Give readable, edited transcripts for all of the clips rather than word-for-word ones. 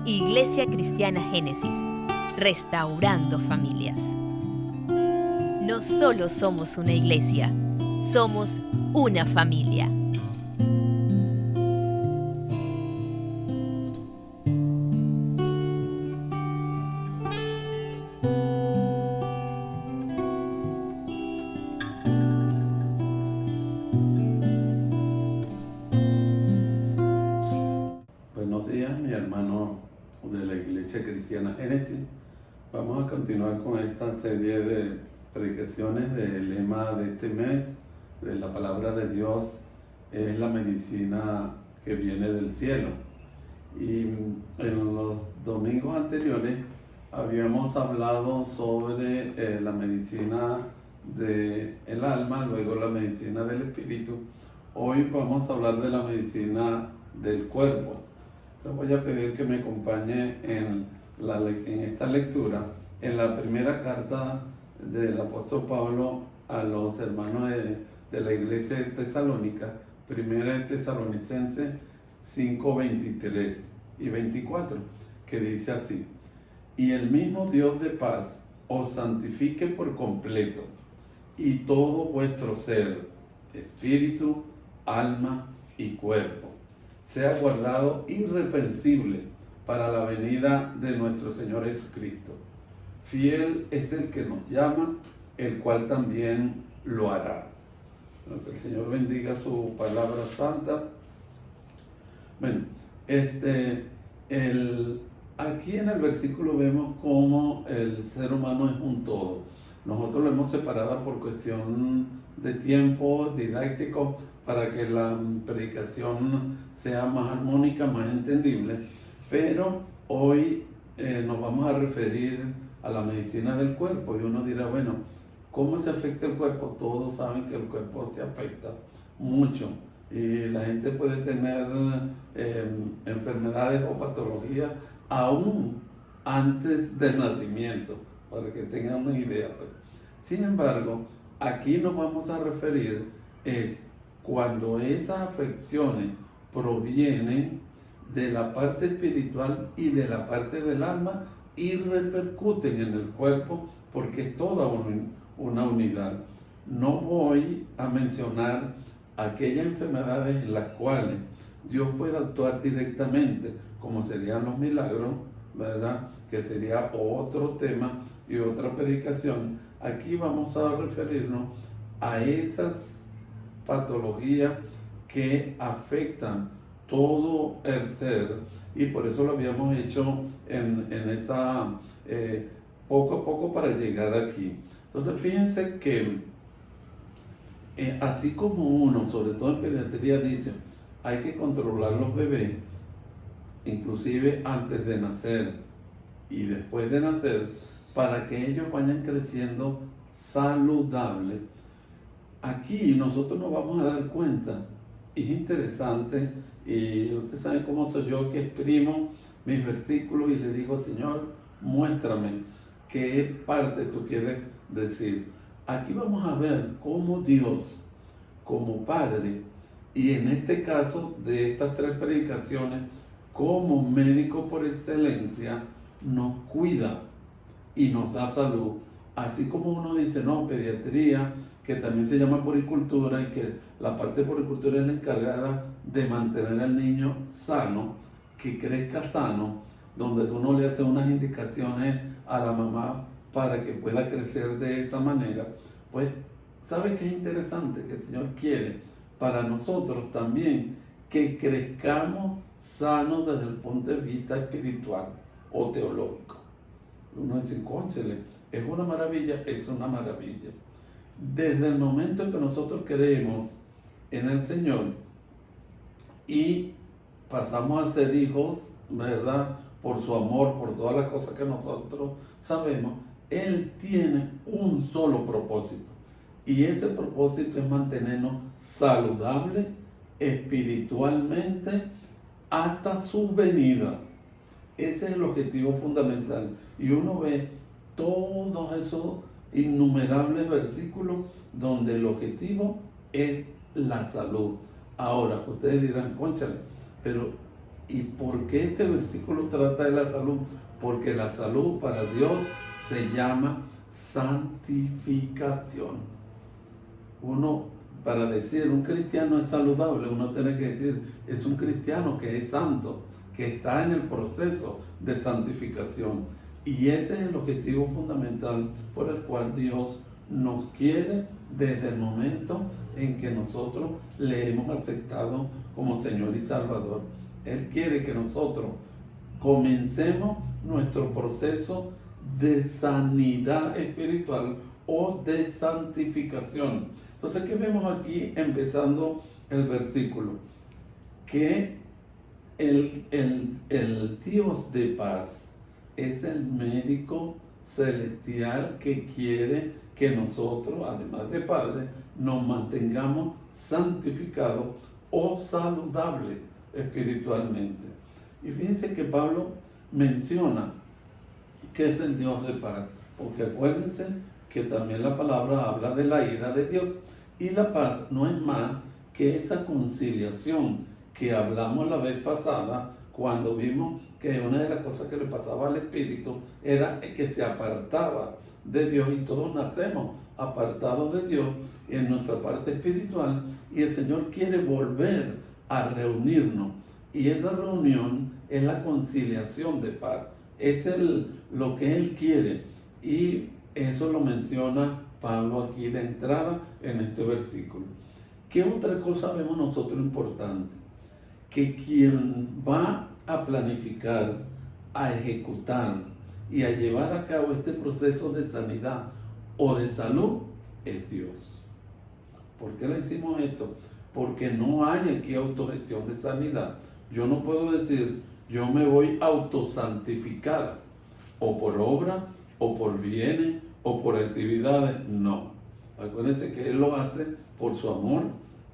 Iglesia Cristiana Génesis, restaurando familias. No solo somos una iglesia, somos una familia. Buenos días, mi hermano de la Iglesia Cristiana Génesis. Vamos a continuar con esta serie de predicaciones del lema de este mes, de la palabra de Dios, es la medicina que viene del cielo. Y en los domingos anteriores habíamos hablado sobre la medicina del alma, luego la medicina del espíritu. Hoy vamos a hablar de la medicina del cuerpo. Les voy a pedir que me acompañe en esta lectura, en la primera carta del apóstol Pablo a los hermanos de la iglesia de Tesalónica, primera de Tesalonicenses 5, 23 y 24, que dice así: y el mismo Dios de paz os santifique por completo, y todo vuestro ser, espíritu, alma y cuerpo, sea guardado irreprensible para la venida de nuestro Señor Jesucristo. Fiel es el que nos llama, el cual también lo hará. Que el Señor bendiga su palabra santa. Bueno, aquí en el versículo vemos cómo el ser humano es un todo. Nosotros lo hemos separado por cuestión de tiempo didáctico, para que la predicación sea más armónica, más entendible, pero hoy nos vamos a referir a la medicina del cuerpo, y uno dirá, bueno, ¿cómo se afecta el cuerpo? Todos saben que el cuerpo se afecta mucho, y la gente puede tener enfermedades o patologías aún antes del nacimiento, para que tengan una idea. Sin embargo, aquí nos vamos a referir cuando esas afecciones provienen de la parte espiritual y de la parte del alma y repercuten en el cuerpo, porque es toda una unidad. No voy a mencionar aquellas enfermedades en las cuales Dios puede actuar directamente, como serían los milagros, ¿verdad? Que sería otro tema y otra predicación. Aquí vamos a referirnos a esas patologías que afectan todo el ser, y por eso lo habíamos hecho en esa poco a poco para llegar aquí. Entonces fíjense que así como uno, sobre todo en pediatría, dice hay que controlar los bebés, inclusive antes de nacer y después de nacer, para que ellos vayan creciendo saludables. Aquí nosotros nos vamos a dar cuenta, es interesante, y ustedes saben cómo soy yo, que exprimo mis versículos y le digo, Señor, muéstrame qué parte tú quieres decir. Aquí vamos a ver cómo Dios, como Padre, y en este caso de estas tres predicaciones, como médico por excelencia, nos cuida y nos da salud. Así como uno dice, no, pediatría, que también se llama poricultura, y que la parte de poricultura es la encargada de mantener al niño sano, que crezca sano, donde uno le hace unas indicaciones a la mamá para que pueda crecer de esa manera. Pues, ¿sabe qué es interesante? Que el Señor quiere para nosotros también que crezcamos sanos desde el punto de vista espiritual o teológico. Uno dice, cónchale, es una maravilla, es una maravilla. Desde el momento en que nosotros creemos en el Señor y pasamos a ser hijos, ¿verdad? Por su amor, por todas las cosas que nosotros sabemos, Él tiene un solo propósito. Y ese propósito es mantenernos saludables espiritualmente hasta su venida. Ese es el objetivo fundamental. Y uno ve todos esos innumerables versículos donde el objetivo es la salud. Ahora, ustedes dirán, cónchale, pero ¿Y por qué este versículo trata de la salud? Porque la salud para Dios se llama santificación. Uno, para decir un cristiano es saludable, uno tiene que decir es un cristiano que es santo, que está en el proceso de santificación. Y ese es el objetivo fundamental por el cual Dios nos quiere desde el momento en que nosotros le hemos aceptado como Señor y Salvador. Él quiere que nosotros comencemos nuestro proceso de sanidad espiritual o de santificación. Entonces, ¿qué vemos aquí empezando el versículo? Que el Dios de paz es el médico celestial que quiere que nosotros, además de Padre, nos mantengamos santificados o saludables espiritualmente. Y fíjense que Pablo menciona que es el Dios de paz, porque acuérdense que también la palabra habla de la ira de Dios, y la paz no es más que esa conciliación que hablamos la vez pasada cuando vimos que una de las cosas que le pasaba al espíritu era que se apartaba de Dios, y todos nacemos apartados de Dios en nuestra parte espiritual, y el Señor quiere volver a reunirnos, y esa reunión es la conciliación de paz, es lo que Él quiere, y eso lo menciona Pablo aquí de entrada en este versículo. ¿Qué otra cosa vemos nosotros importante? Que quien va a planificar, a ejecutar y a llevar a cabo este proceso de sanidad o de salud es Dios. ¿Por qué le decimos esto? Porque no hay aquí autogestión de sanidad. Yo no puedo decir, yo me voy a autosantificar, o por obra, o por bienes, o por actividades. No. Acuérdense que Él lo hace por su amor,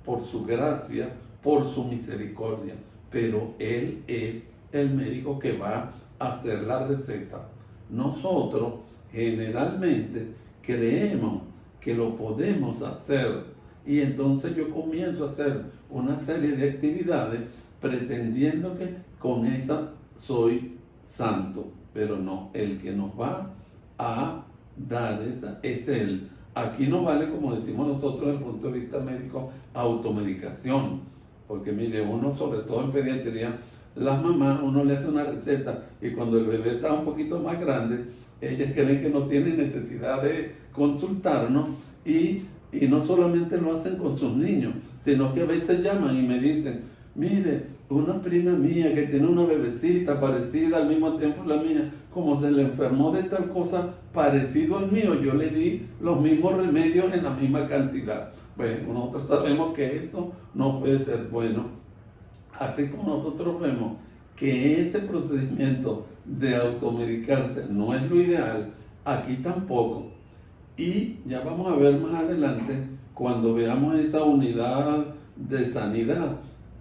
por su gracia, por su misericordia. Pero Él es el médico que va a hacer la receta. Nosotros generalmente creemos que lo podemos hacer, y entonces yo comienzo a hacer una serie de actividades pretendiendo que con esa soy santo, pero no, el que nos va a dar esa es Él. Aquí no vale, como decimos nosotros desde el punto de vista médico, automedicación, porque mire, uno, sobre todo en pediatría, las mamás, uno le hace una receta y cuando el bebé está un poquito más grande, ellas creen que no tienen necesidad de consultarnos, y no solamente lo hacen con sus niños, sino que a veces llaman y me dicen, mire, una prima mía que tiene una bebecita parecida al mismo tiempo la mía, como se le enfermó de tal cosa parecido al mío, yo le di los mismos remedios en la misma cantidad. Bueno, nosotros sabemos que eso no puede ser bueno. Así como nosotros vemos que ese procedimiento de automedicarse no es lo ideal, aquí tampoco. Y ya vamos a ver más adelante, cuando veamos esa unidad de sanidad,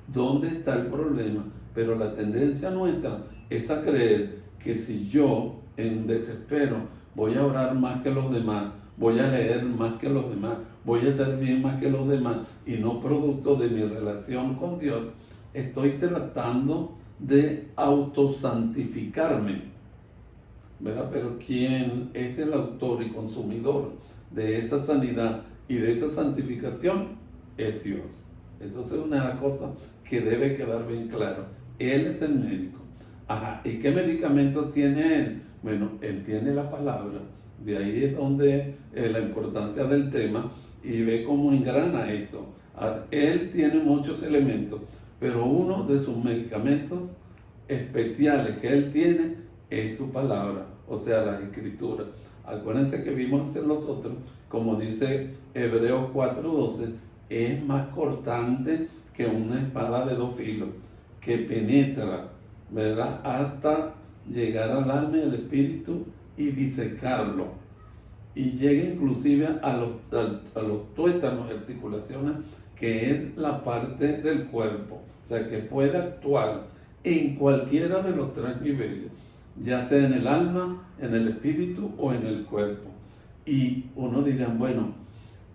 dónde está el problema. Pero la tendencia nuestra es a creer que si yo en desespero voy a orar más que los demás, voy a leer más que los demás, voy a servir más que los demás, y no producto de mi relación con Dios, estoy tratando de autosantificarme, ¿verdad? Pero quien es el autor y consumidor de esa sanidad y de esa santificación es Dios. Entonces, una cosa que debe quedar bien claro, Él es el médico. Ajá, ¿y qué medicamentos tiene Él? Bueno, Él tiene la palabra. De ahí es donde la importancia del tema, y ve cómo engrana esto. Él tiene muchos elementos, pero uno de sus medicamentos especiales que Él tiene es su palabra, o sea, las escrituras. Acuérdense que vimos en los otros, como dice Hebreos 4:12, es más cortante que una espada de dos filos, que penetra, ¿verdad?, hasta llegar al alma y al espíritu y disecarlo, y llega inclusive a los tuétanos y articulaciones, que es la parte del cuerpo, o sea, que puede actuar en cualquiera de los tres niveles, ya sea en el alma, en el espíritu o en el cuerpo. Y uno dirá, bueno,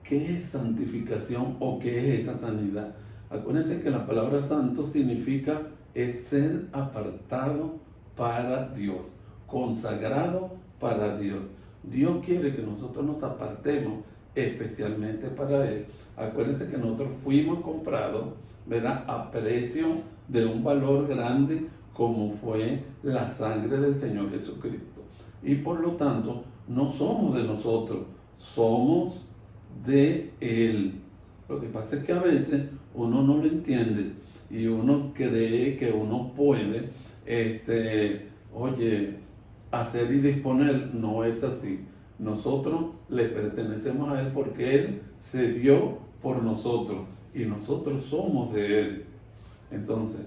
¿qué es santificación o qué es esa sanidad? Acuérdense que la palabra santo significa es ser apartado para Dios, consagrado para Dios. Dios quiere que nosotros nos apartemos especialmente para Él. Acuérdense que nosotros fuimos comprados, ¿verdad?, a precio de un valor grande como fue la sangre del Señor Jesucristo. Y por lo tanto, no somos de nosotros, somos de Él. Lo que pasa es que a veces uno no lo entiende y uno cree que uno puede, hacer y disponer. No es así. Nosotros le pertenecemos a Él porque Él se dio por nosotros y nosotros somos de Él. Entonces,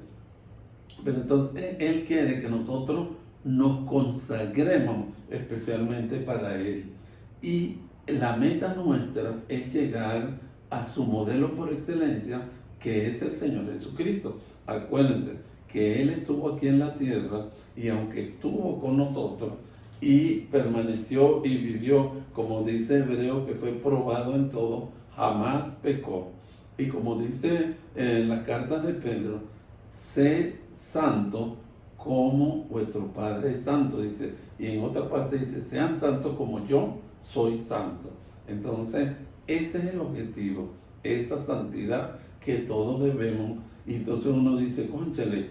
Él quiere que nosotros nos consagremos especialmente para Él. Y la meta nuestra es llegar a su modelo por excelencia, que es el Señor Jesucristo. Acuérdense que Él estuvo aquí en la tierra y aunque estuvo con nosotros y permaneció y vivió, como dice Hebreo, que fue probado en todo, jamás pecó. Y como dice en las cartas de Pedro, sé santo como vuestro Padre es santo, dice. Y en otra parte dice, sean santos como yo soy santo. Entonces, ese es el objetivo, esa santidad que todos debemos. Y entonces uno dice, cónchale,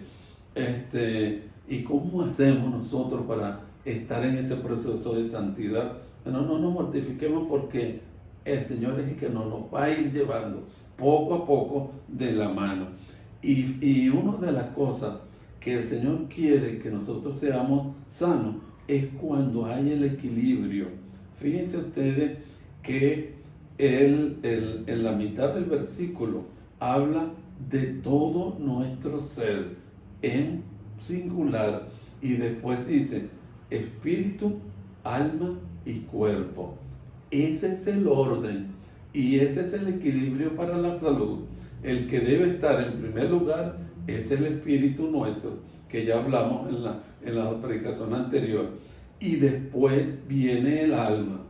¿y cómo hacemos nosotros para estar en ese proceso de santidad? Bueno, no nos mortifiquemos porque el Señor es el que nos va a ir llevando poco a poco de la mano. Y una de las cosas que el Señor quiere que nosotros seamos sanos es cuando hay el equilibrio. Fíjense ustedes que Él en la mitad del versículo habla de todo nuestro ser en singular y después dice espíritu, alma y cuerpo. Ese es el orden y ese es el equilibrio para la salud. El que debe estar en primer lugar es el espíritu nuestro, que ya hablamos en la predicación anterior. Y después viene el alma.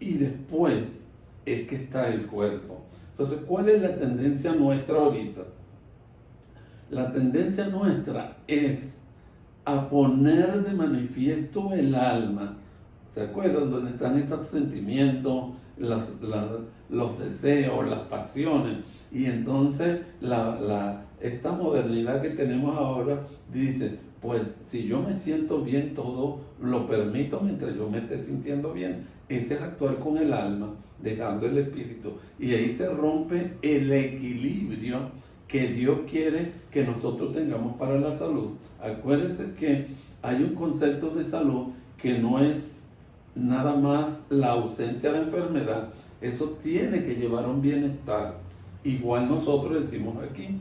Y después es que está el cuerpo. Entonces, ¿cuál es la tendencia nuestra ahorita? La tendencia nuestra es a poner de manifiesto el alma. ¿Se acuerdan? Donde están esos sentimientos, los deseos, las pasiones. Y entonces esta modernidad que tenemos ahora dice, pues si yo me siento bien, todo lo permito mientras yo me esté sintiendo bien. Ese es actuar con el alma, dejando el espíritu. Y ahí se rompe el equilibrio que Dios quiere que nosotros tengamos para la salud. Acuérdense que hay un concepto de salud que no es nada más la ausencia de enfermedad. Eso tiene que llevar a un bienestar. Igual nosotros decimos aquí,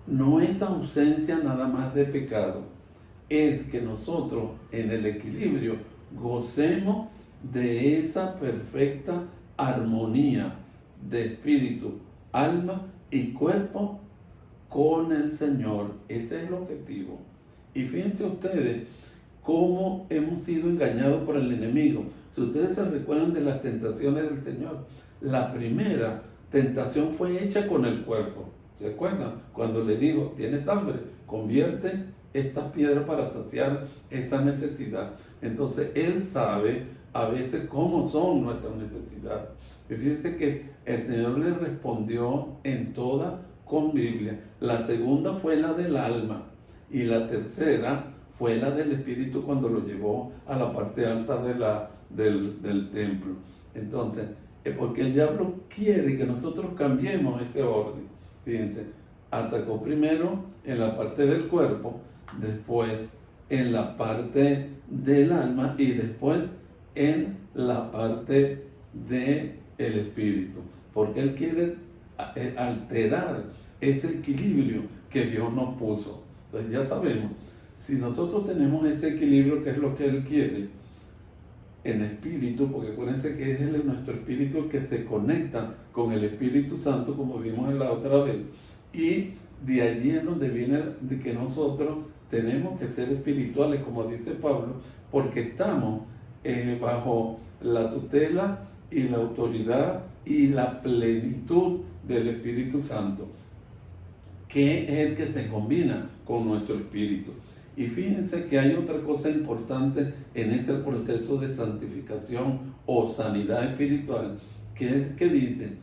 no es ausencia nada más de pecado, es que nosotros en el equilibrio gocemos de esa perfecta armonía de espíritu, alma y cuerpo con el Señor. Ese es el objetivo. Y fíjense ustedes cómo hemos sido engañados por el enemigo. Si ustedes se recuerdan de las tentaciones del Señor, la primera tentación fue hecha con el cuerpo. ¿Se acuerdan? Cuando le dijo, tienes hambre, convierte estas piedras para saciar esa necesidad. Entonces, Él sabe a veces cómo son nuestras necesidades. Y fíjense que el Señor le respondió en toda con Biblia. La segunda fue la del alma y la tercera fue la del espíritu cuando lo llevó a la parte alta del templo. Entonces, porque el diablo quiere que nosotros cambiemos ese orden. Fíjense, atacó primero en la parte del cuerpo, después en la parte del alma y después en la parte del espíritu. Porque él quiere alterar ese equilibrio que Dios nos puso. Entonces ya sabemos, si nosotros tenemos ese equilibrio, que es lo que Él quiere, en espíritu, porque acuérdense que es nuestro espíritu el que se conecta con el Espíritu Santo, como vimos en la otra vez, y de allí es donde viene de que nosotros tenemos que ser espirituales, como dice Pablo, porque estamos bajo la tutela y la autoridad y la plenitud del Espíritu Santo, que es el que se combina con nuestro espíritu. Y fíjense que hay otra cosa importante en este proceso de santificación o sanidad espiritual, que es que dice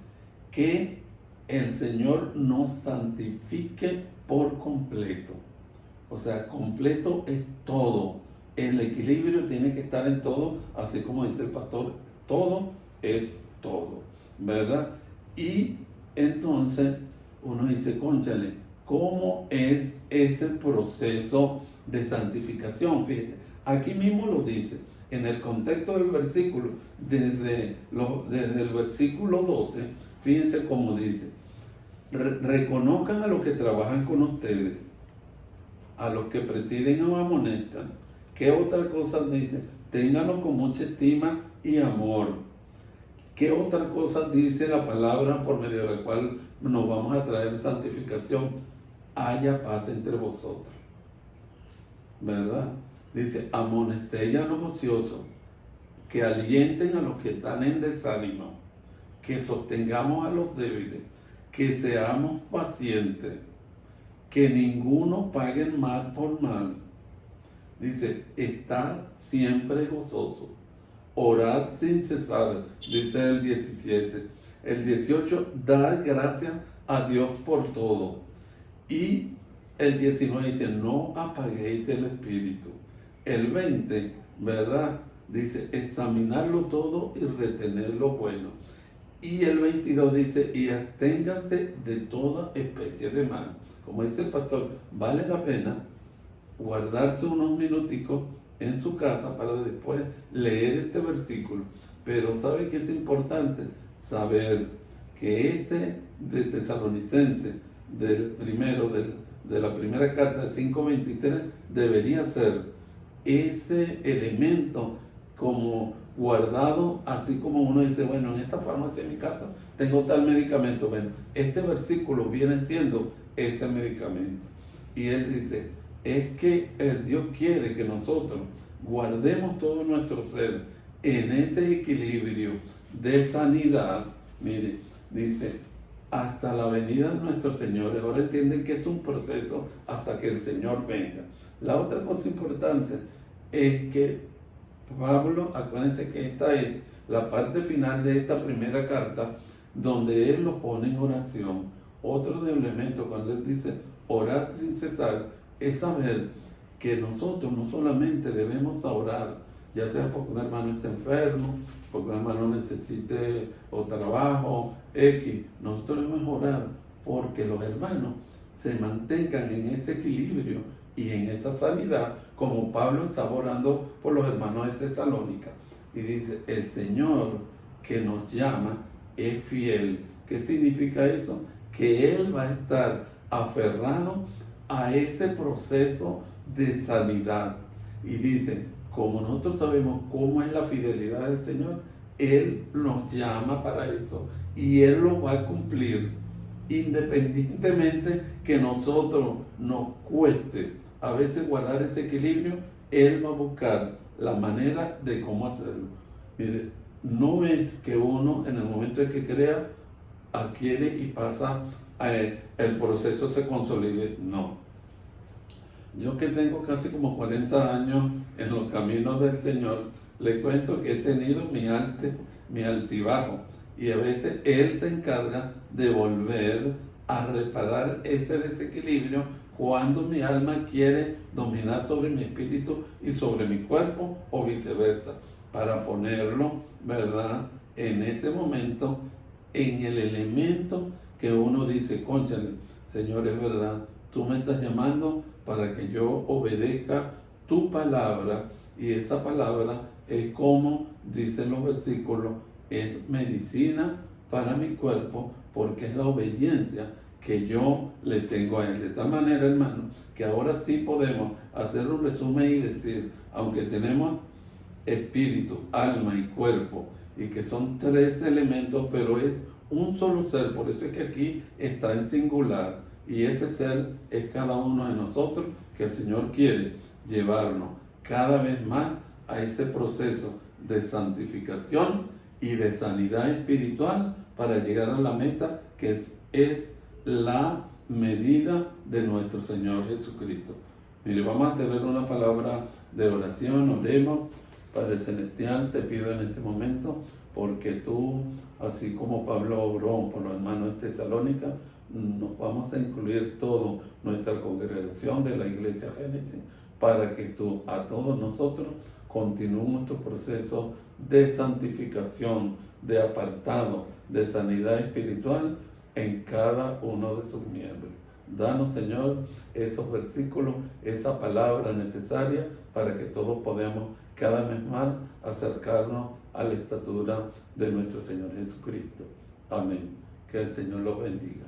que el Señor nos santifique por completo. O sea, completo es todo. El equilibrio tiene que estar en todo, así como dice el pastor, todo es todo, ¿verdad? Y entonces uno dice, cónchale, ¿cómo es ese proceso de santificación? Fíjate, aquí mismo lo dice, en el contexto del versículo, desde el versículo 12, fíjense cómo dice, reconozcan a los que trabajan con ustedes, a los que presiden o amonestan. ¿Qué otra cosa dice? Ténganlos con mucha estima y amor. ¿Qué otra cosa dice la palabra por medio de la cual nos vamos a traer santificación? Haya paz entre vosotros, ¿verdad? Dice, amonestéis a los ociosos, que alienten a los que están en desánimo, que sostengamos a los débiles, que seamos pacientes, que ninguno pague mal por mal. Dice, estad siempre gozoso, orad sin cesar, dice el 17. El 18, dad gracias a Dios por todo. Y el 19 dice, no apaguéis el espíritu. El 20, ¿verdad? Dice, examinarlo todo y retener lo bueno. Y el 22 dice, y absténganse de toda especie de mal. Como dice el pastor, vale la pena guardarse unos minuticos en su casa para después leer este versículo. Pero ¿sabe qué es importante? Saber que este de Tesalonicense, de la primera carta de 5:23, debería ser ese elemento como guardado, así como uno dice, bueno, en esta farmacia de mi casa tengo tal medicamento. Bueno, este versículo viene siendo ese medicamento. Y él dice, es que el Dios quiere que nosotros guardemos todo nuestro ser en ese equilibrio de sanidad. Mire, dice, hasta la venida de nuestro Señor. Ahora entienden que es un proceso hasta que el Señor venga. La otra cosa importante es que Pablo, acuérdense que esta es la parte final de esta primera carta, donde él lo pone en oración. Otro de los elementos, cuando él dice orar sin cesar, es saber que nosotros no solamente debemos orar, ya sea porque un hermano está enfermo, porque un hermano necesite o trabajo, X, nosotros debemos orar porque los hermanos se mantengan en ese equilibrio y en esa sanidad, como Pablo estaba orando por los hermanos de Tesalónica. Y dice, el Señor que nos llama es fiel. ¿Qué significa eso? Que Él va a estar aferrado a ese proceso de sanidad. Y dice, como nosotros sabemos cómo es la fidelidad del Señor, Él nos llama para eso y Él lo va a cumplir, independientemente que nosotros nos cueste a veces guardar ese equilibrio. Él va a buscar la manera de cómo hacerlo. Mire, no es que uno en el momento en que crea adquiere y pasa, el proceso se consolide. No. Yo que tengo casi como 40 años en los caminos del Señor, le cuento que he tenido mi altibajo, y a veces Él se encarga de volver a reparar ese desequilibrio cuando mi alma quiere dominar sobre mi espíritu y sobre mi cuerpo, o viceversa, para ponerlo, ¿verdad?, en ese momento, en el elemento que uno dice, cónchale, Señor, es verdad, tú me estás llamando para que yo obedezca tu palabra, y esa palabra es como dicen los versículos, es medicina para mi cuerpo, porque es la obediencia que yo le tengo a Él. De tal manera, hermano, que ahora sí podemos hacer un resumen y decir, aunque tenemos espíritu, alma y cuerpo, y que son tres elementos, pero es un solo ser. Por eso es que aquí está en singular, y ese ser es cada uno de nosotros, que el Señor quiere llevarnos cada vez más a ese proceso de santificación y de sanidad espiritual para llegar a la meta, que es la medida de nuestro Señor Jesucristo. Mire, vamos a tener una palabra de oración, oremos. Padre Celestial, te pido en este momento, porque tú, así como Pablo obró por los hermanos de Tesalónica, nos vamos a incluir todo nuestra congregación de la Iglesia Génesis, para que tú, a todos nosotros, continuemos tu proceso de santificación, de apartado, de sanidad espiritual en cada uno de sus miembros. Danos, Señor, esos versículos, esa palabra necesaria para que todos podamos cada vez más acercarnos a la estatura de nuestro Señor Jesucristo. Amén. Que el Señor los bendiga.